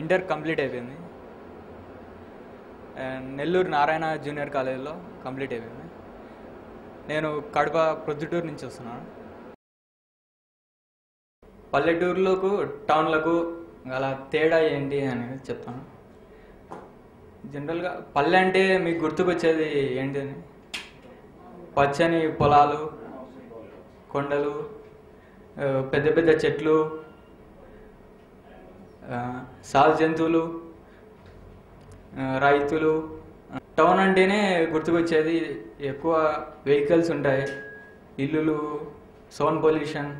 Inter complete అయిపోయింది. Nellore Narayana junior కాలేజీలో complete అయిపోయింది. నేను కడప ప్రొద్దుటూరు నుంచి వస్తున్నాను. పల్లెటూరులకు టౌన్లకు అలా తేడా ఏంటి అనేది చెప్తాను. జనరల్గా పల్లె అంటే మీకు గుర్తుకొచ్చేది ఏంటి అని, పచ్చని పొలాలు, కొండలు, పెద్ద పెద్ద చెట్లు, సాగు జంతువులు, రైతులు. టౌన్ అంటేనే గుర్తుకొచ్చేది ఎక్కువ వెహికల్స్ ఉంటాయి, ఇల్లులు, sound pollution,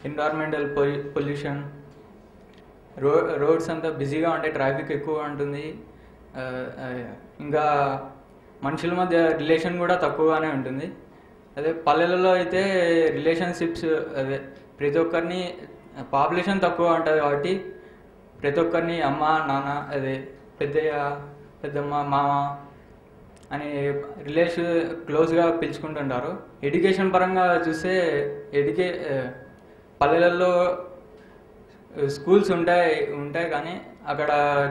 environmental pollution, roads అంతా బిజీగా ఉంటాయి, ట్రాఫిక్ ఎక్కువ ఉంటుంది. ఇంకా మనుషుల మధ్య రిలేషన్ కూడా తక్కువగానే ఉంటుంది. అదే పల్లెలలో అయితే రిలేషన్షిప్స్, అదే ప్రతి ఒక్కరిని, పాపులేషన్ తక్కువ ఉంటుంది కాబట్టి ప్రతి ఒక్కరిని అమ్మ, నాన్న, అదే పెద్దయ్య, పెద్దమ్మ, మామ అని క్లోజ్గా పిలుచుకుంటుంటారు. ఎడ్యుకేషన్ పరంగా చూస్తే పల్లెలలో స్కూల్స్ ఉంటాయి కానీ అక్కడ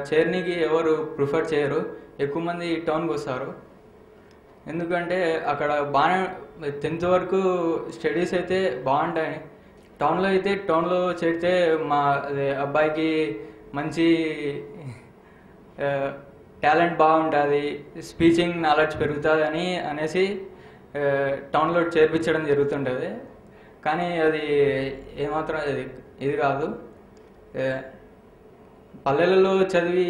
చేరనీకి ఎవరు ప్రిఫర్ చేయరు. ఎక్కువ మంది టౌన్కి వస్తారు. ఎందుకంటే అక్కడ బాగానే 10th వరకు స్టడీస్ అయితే బాగుంటాయి. టౌన్లో చేరితే అదే అబ్బాయికి మంచి టాలెంట్ బాగుంటుంది, స్పీచింగ్ నాలెడ్జ్ పెరుగుతుంది అనేసి టౌన్లో చేర్పించడం జరుగుతుంటుంది. కానీ అది ఏమాత్రం ఇది కాదు. పల్లెలలో చదివి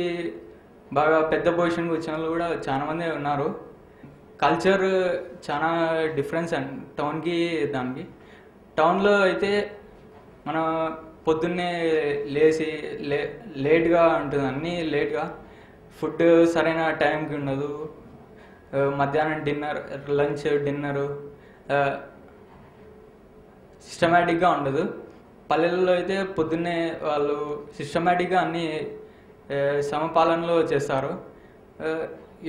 బాగా పెద్ద పొజిషన్కి వచ్చిన వాళ్ళు కూడా చాలామంది ఉన్నారు. కల్చర్ చాలా డిఫరెన్స్ అండి టౌన్కి దానికి. టౌన్లో అయితే మనం పొద్దున్నే లేచి లేట్గా ఉంటుంది, అన్నీ లేట్గా, ఫుడ్ సరైన టైంకి ఉండదు, మధ్యాహ్నం లంచ్ డిన్నరు సిస్టమేటిక్గా ఉండదు. పల్లెల్లో అయితే పొద్దున్నే వాళ్ళు సిస్టమేటిక్గా అన్నీ సమపాలనలో చేస్తారు.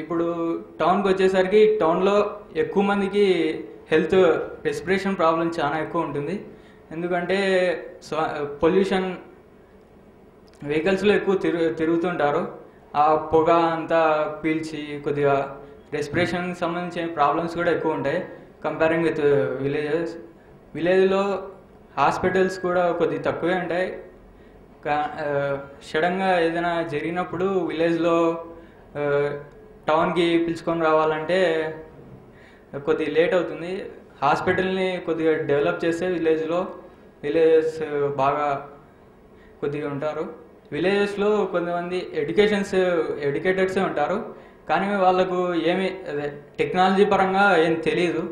ఇప్పుడు టౌన్కి వచ్చేసరికి టౌన్లో ఎక్కువ మందికి రెస్పిరేషన్ ప్రాబ్లం చాలా ఎక్కువ ఉంటుంది. ఎందుకంటే పొల్యూషన్, వెహికల్స్లో ఎక్కువ తిరుగుతుంటారు. ఆ పొగ అంతా పీల్చి కొద్దిగా రెస్పిరేషన్కి సంబంధించిన ప్రాబ్లమ్స్ కూడా ఎక్కువ ఉంటాయి కంపేరింగ్ విత్ విలేజ్లో హాస్పిటల్స్ కూడా కొద్దిగా తక్కువే ఉంటాయి. సడన్గా ఏదైనా జరిగినప్పుడు విలేజ్లో టౌన్కి పిలుచుకొని రావాలంటే కొద్దిగా లేట్ అవుతుంది. హాస్పిటల్ని కొద్దిగా డెవలప్ చేస్తే విలేజెస్ బాగా కొద్దిగా ఉంటారు. విలేజెస్లో కొంతమంది ఎడ్యుకేటెడ్సే ఉంటారు, కానీ వాళ్ళకు టెక్నాలజీ పరంగా ఏం తెలియదు.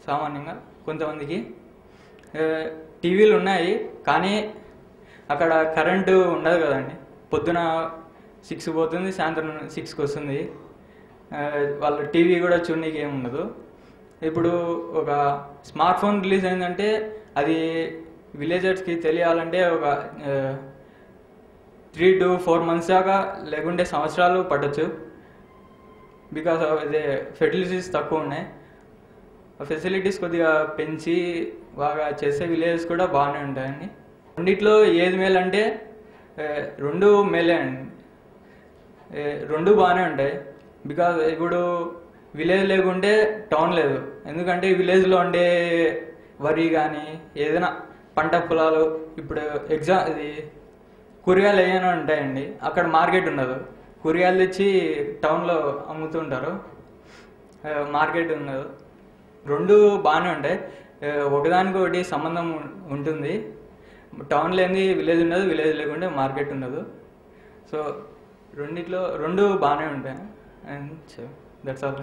సామాన్యంగా కొంతమందికి టీవీలు ఉన్నాయి, కానీ అక్కడ కరెంటు ఉండదు కదండి. పొద్దున 6 పోతుంది, సాయంత్రం 6కి వస్తుంది. వాళ్ళ టీవీ కూడా చూడడానికి ఏమి ఉండదు. ఇప్పుడు ఒక స్మార్ట్ ఫోన్ రిలీజ్ అయిందంటే అది విలేజర్స్కి తెలియాలంటే ఒక 3 to 4 months దాకా, లేకుంటే సంవత్సరాలు పట్టచ్చు. బికాస్ ఫెసిలిటీస్ తక్కువ ఉన్నాయి. ఫెసిలిటీస్ కొద్దిగా పెంచి బాగా చేసే విలేజెస్ కూడా బాగానే ఉంటాయండి. రెండిట్లో ఏది మేలు అంటే 2 మేలే అండి. 2 బాగానే ఉంటాయి. బికాజ్ ఇప్పుడు విలేజ్ లేకుంటే టౌన్ లేదు. ఎందుకంటే విలేజ్లో ఉండే వరి కానీ ఏదైనా పంట పొలాలు, ఇప్పుడు కూరగాయలు ఏమైనా ఉంటాయండి, అక్కడ మార్కెట్ ఉండదు. కూరగాయలు తెచ్చి టౌన్లో అమ్ముతుంటారు, మార్కెట్ ఉండదు. 2 బాగానే ఉంటాయి, ఒకదానికొకటి సంబంధం ఉంటుంది. టౌన్ లేని విలేజ్ ఉండదు, విలేజ్ లేకుంటే మార్కెట్ ఉండదు. సో రెండిట్లో 2 బాగానే ఉంటాయి. And that's all.